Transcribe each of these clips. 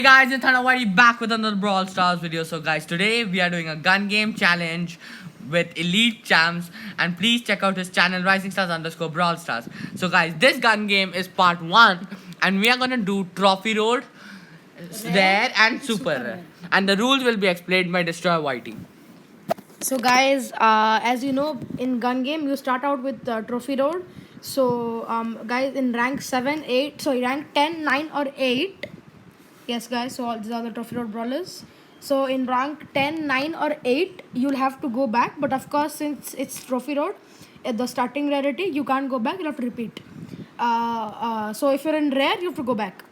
Hey guys, it's Thanawari back with another Brawl Stars video. So guys, today we are doing a gun game challenge with Elite Champs, and please check out his channel Rising Stars underscore Brawl Stars. So guys, this gun game is part 1 and we are gonna do Trophy Road, Rare and Super Rare. And the rules will be explained by Destroy Whitey. So guys, as you know, in gun game you start out with trophy road. So guys, in rank 7, 8, sorry, rank 10, 9 or 8. Yes guys, so all these are the trophy road brawlers. So in rank 10, 9 or 8, you'll have to go back. But of course, since it's trophy road, at the starting rarity, you can't go back, you'll have to repeat. So if you're in rare, you have to go back.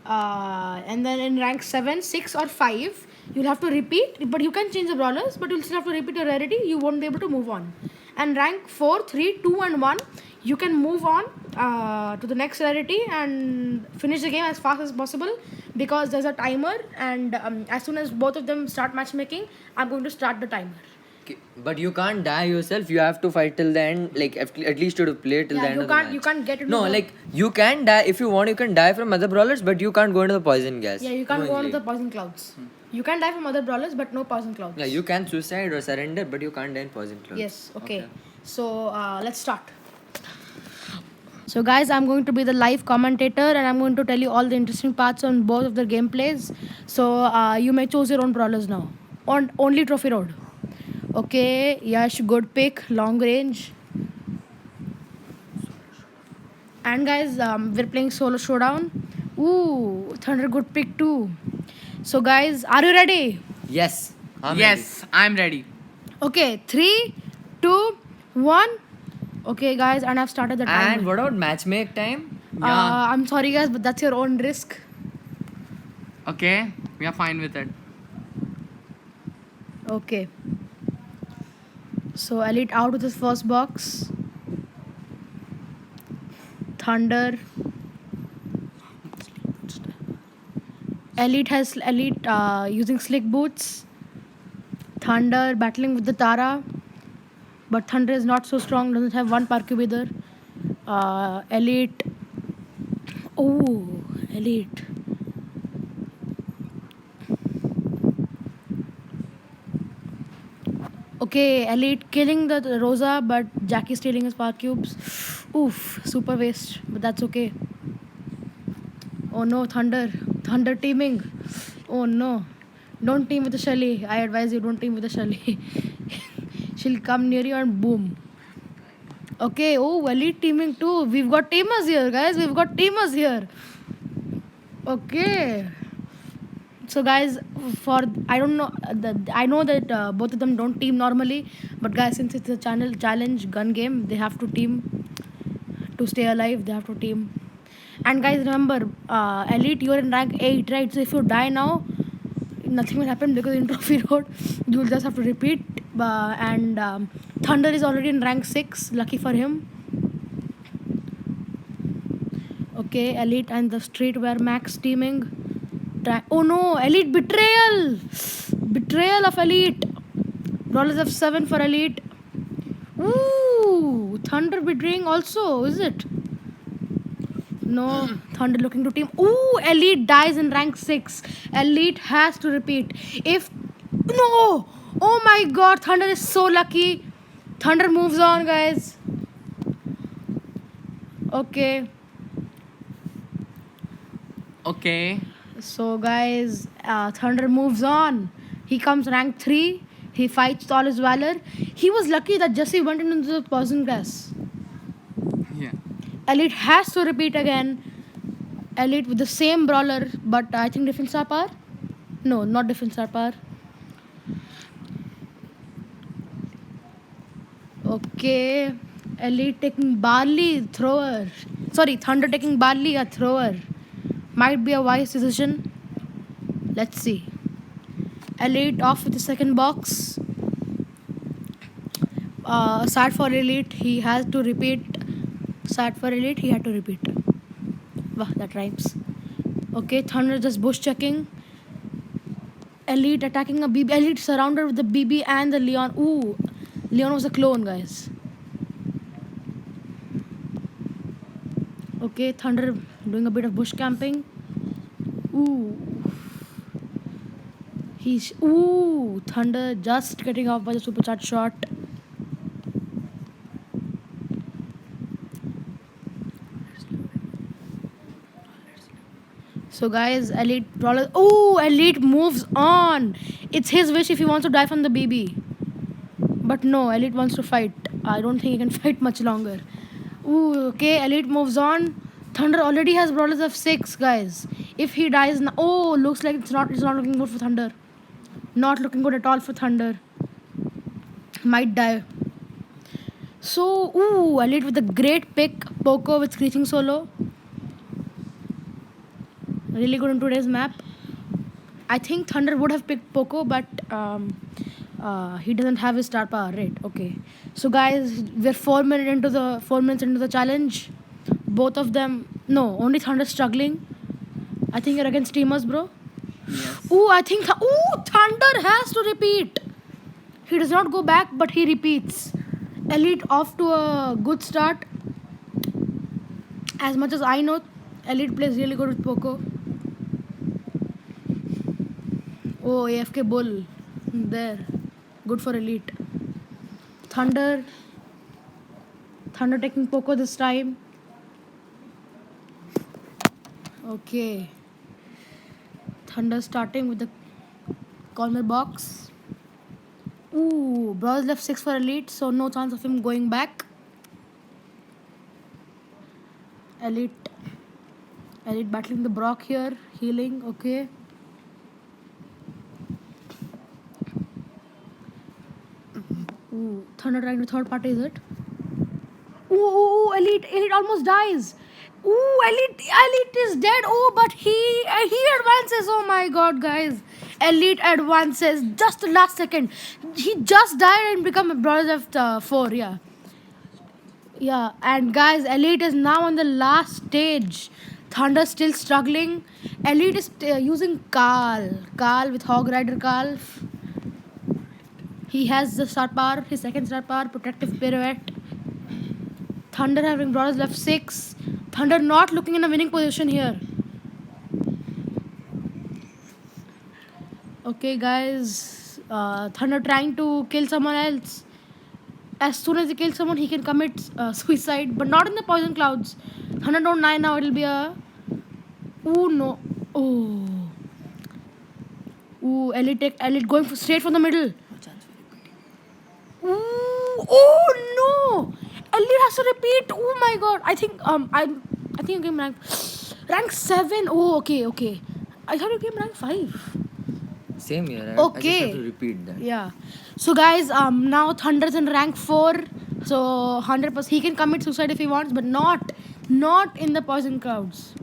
And then in rank 7, 6 or 5, you'll have to repeat, but you can change the brawlers, but you'll still have to repeat your rarity. You won't be able to move on. And rank 4, 3, 2 and 1, you can move on to the next rarity and finish the game as fast as possible, because there's a timer, and as soon as both of them start matchmaking, I'm going to start the timer. But you can't die yourself. You have to fight till the end. Like at least you have to play till the end of the match. You can't get into No, the, like you can die if you want. You can die from other brawlers, but you can't go into the poison gas. yeah, you can't go into knowingly. the poison clouds. You can die from other brawlers, but no poison clouds. Yeah, you can suicide or surrender, but you can't die in poison clouds. Yes, okay. So let's start. So guys, I'm going to be the live commentator and I'm going to tell you all the interesting parts on both of the gameplays. So you may choose your own brawlers now. On only trophy road. Okay, Yash, good pick, long range. And guys, we're playing solo showdown. Ooh, Thunder, good pick too. So guys, are you ready? Yes. Yes, I'm ready. Okay, 3, 2, 1. Okay guys, and I've started the timer. And what about matchmake time? I'm sorry guys, but that's your own risk. Okay, we are fine with it. Okay. So Elite out with his first box. Thunder. Elite using slick boots. Thunder battling with the Tara. But Thunder is not so strong, doesn't have one Parcube either. Elite. Oh, Elite. Okay, Elite killing the Rosa, but Jackie stealing his Park Cubes. Oof, super waste, but that's okay. Oh no, Thunder. Thunder teaming. Oh no. Don't team with the Shelly. I advise you, don't team with the Shelly. She'll come near you and boom. Okay, oh, Elite teaming too. We've got teamers here, guys. We've got teamers here. Okay. So guys, for I don't know, I know that both of them don't team normally, but guys, since it's a channel challenge gun game, they have to team to stay alive. They have to team. And guys, remember, Elite, you're in rank 8, right? So if you die now, nothing will happen, because in trophy road, you'll just have to repeat. And Thunder is already in rank 6. Lucky for him. Okay, Elite and the Streetwear Max teaming. Oh no, Elite betrayal! Betrayal of Elite. Brawlers of 7 for Elite. Ooh, Thunder betraying also, is it? No, Thunder looking to team. Ooh, Elite dies in rank 6. Elite has to repeat. If no, oh my god, Thunder is so lucky. Thunder moves on, guys. Okay. Okay. So guys, Thunder moves on. He comes rank 3. He fights all his valor. He was lucky that Jesse went into the poison grass. Yeah. Elite has to repeat again. Elite with the same brawler, but I think different star power. No, not different star power. Okay, Elite taking Barley, thrower. Sorry, Thunder taking Barley, a thrower. Might be a wise decision. Let's see. Elite off with the second box. Sad for Elite, he has to repeat. Sad for Elite, he had to repeat. Wow, that rhymes. Okay, Thunder just bush checking. Elite attacking a BB. Elite surrounded with the BB and the Leon. Ooh, Leon was a clone, guys. Okay, Thunder doing a bit of bush camping. Ooh. Ooh, Thunder just getting off by the supercharged shot. So guys, Elite Brawler. Ooh, Elite moves on. It's his wish if he wants to die from the BB. But no, Elite wants to fight. I don't think he can fight much longer. Ooh, okay, Elite moves on. Thunder already has Brawlers of 6, guys. If he dies now, oh, looks like it's not looking good for Thunder. Not looking good at all for Thunder. Might die. So, ooh, Elite with a great pick. Poco with Screeching Solo. Really good in today's map. I think Thunder would have picked Poco, but he doesn't have his star power, right? Okay. So guys, we're 4 minutes into the challenge. Both of them, no, only Thunder struggling. I think you're against teamers, bro. Yes. Ooh, I think Thunder has to repeat. He does not go back, but he repeats. Elite off to a good start. As much as I know, Elite plays really good with Poco. Oh, AFK Bull. There. Good for Elite. Thunder taking Poco this time. Okay. Thunder starting with the corner box. Ooh, Brawl's left 6 for Elite, so no chance of him going back. Elite battling the Brock here, healing, okay. Ooh, Thunder trying to third party, is it? Ooh, Elite almost dies. Ooh, Elite is dead. Oh, but he advances. Oh my god, guys. Elite advances just the last second. He just died and become a Brothers of 4, yeah. Yeah, and guys, Elite is now on the last stage. Thunder still struggling. Elite is using Carl with Hog Rider Carl. He has the star power, his second star power, protective pirouette. Thunder having Brawlers left 6. Thunder not looking in a winning position here. Okay, guys. Thunder trying to kill someone else. As soon as he kills someone, he can commit suicide, but not in the poison clouds. Thunder don't die now. It'll be a. Ooh, no. Oh. Ooh, Elite going straight from the middle. Ooh, oh no! Elite has to repeat. Oh my god! I think you came rank 7. Oh, okay. I thought you came rank 5. Same here. I Okay. just have to repeat that. Yeah. So guys, now Thunder's in rank 4. So 100%, he can commit suicide if he wants, but not in the poison clouds.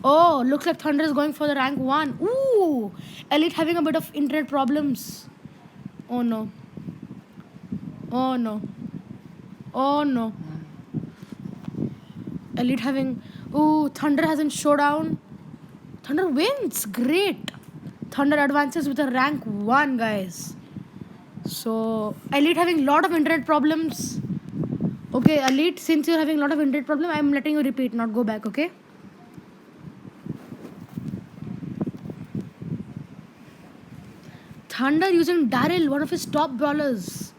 Oh, looks like Thunder is going for the rank 1. Ooh, Elite having a bit of internet problems. Oh no. Elite having. Ooh, Thunder hasn't showdown. Thunder wins. Great. Thunder advances with a rank 1, guys. So, Elite having lot of internet problems. Okay, Elite, since you're having a lot of internet problem, I'm letting you repeat, not go back, okay? Thunder using Daryl, one of his top brawlers.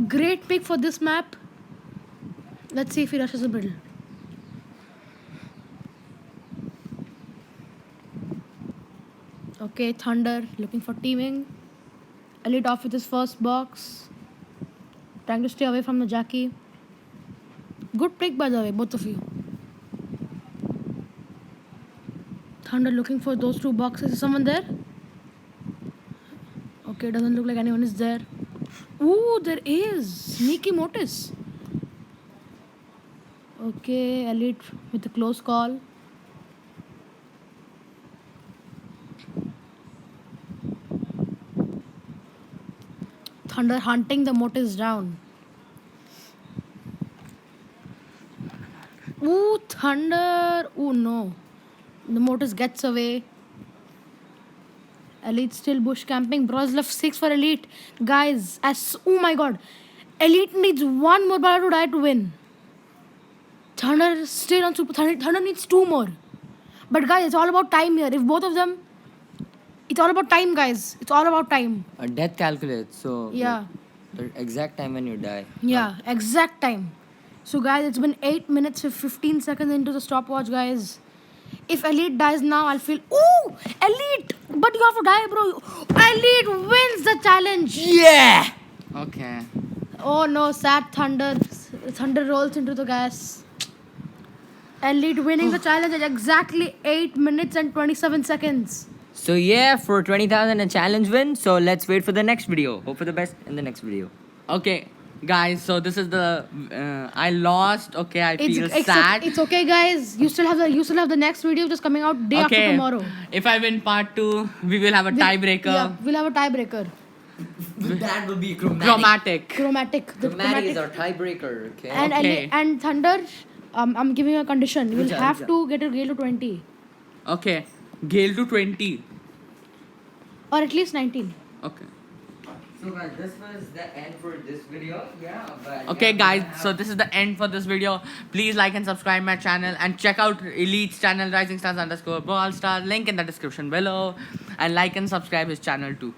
Great pick for this map. Let's see if he rushes the middle. Okay, Thunder looking for teaming. Elite off with his first box. Trying to stay away from the Jackie. Good pick, by the way, both of you. Thunder looking for those 2 boxes. Is someone there? Okay, doesn't look like anyone is there. Ooh, there is. Sneaky Mortis. Okay, Elite with a close call. Thunder hunting the Mortis down. Ooh, Thunder. Ooh, no. The Mortis gets away. Elite still bush camping. Bros left 6 for Elite. Guys, oh my god. Elite needs 1 more brawler to die to win. Thunder still on super. Thunder needs 2 more. But guys, it's all about time here. If both of them It's all about time, guys. It's all about time. Death calculates. So Yeah. like, the exact time when you die. Yeah, exact time. So, guys, it's been 8 minutes and 15 seconds into the stopwatch, guys. If Elite dies now, I'll feel, ooh, Elite! But you have to die, bro. Elite wins the challenge. Yeah. Okay. Oh no, sad Thunder. Thunder rolls into the gas. Elite winning the challenge at exactly 8 minutes and 27 seconds. So yeah, for 20,000 a challenge win. So let's wait for the next video. Hope for the best in the next video. Okay, guys. So this is the I lost. Okay, I feel It's, sad. it's okay, guys. You still have the next video just coming out day after Okay. tomorrow. If I win part 2, we will have a tiebreaker. Yeah, we'll have a tiebreaker. That will be chromatic. Chromatic. Chromatic. The Chromatic is our tiebreaker. Okay. And Okay. and Thunder, I'm giving you a condition. You will Ruja, have Ruja. to get your Gale to 20 Okay. Gale to 20. or at least 19. Okay. So guys, this was the end for this video. Yeah. But Okay, yeah, guys. So this is the end for this video. Please like and subscribe my channel and check out Elite's channel, Rising Stars _ Brawl Stars. Link in the description below. And like and subscribe his channel too.